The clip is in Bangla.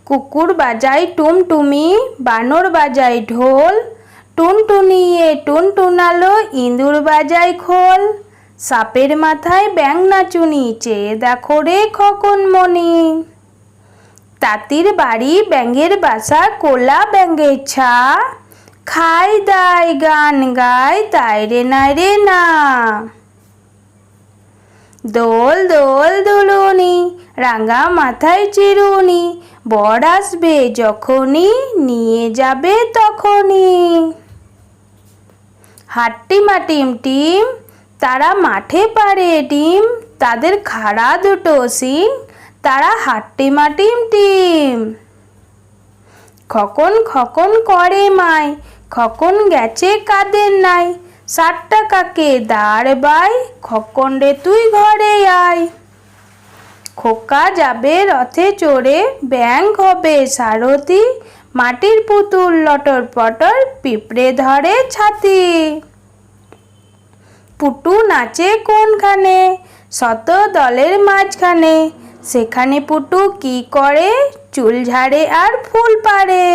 কুকুর বাজায় টুমটুমি, বানর বাজায় ঢোল, টুনটুনিয়ে টুনটুনালো, ইঁদুর বাজায় খোল। সাপের মাথায় ব্যাঙ নাচুনি, চেয়ে দেখো রে খোকনমণি। তাঁতির বাড়ি ব্যাঙের বাসা, কোলা ব্যাঙের ছা, খাই দায় গান গায় তাই রে নাই রে না। দোল দোল দুলুনি, রাঙা মাথায় চিরুনি, বর আসবে যখনই, নিয়ে যাবে তখনই। হাট্টিমা টিম টিম, তারা মাঠে পাড়ে ডিম, তাদের খাড়া দুটো শিং, তারা হাট্টিমা টিম টিম। খোকন খোকন করে মাই, খোকন গেছে কাদের নাই, 60 টাকাকে দাঁড় বাই, খোকন রে তুই ঘরে আয়। খোকা যাবে রথে চড়ে, ব্যাঙ হবে সারথি, মাটির পুতুল লটর পটর, পিঁপড়ে ধরে ছাতি। পুটু নাচে কোনখানে, শত দলের মাঝখানে, সেখানে পুটু কি করে, চুল ঝাড়ে আর ফুল পাড়ে।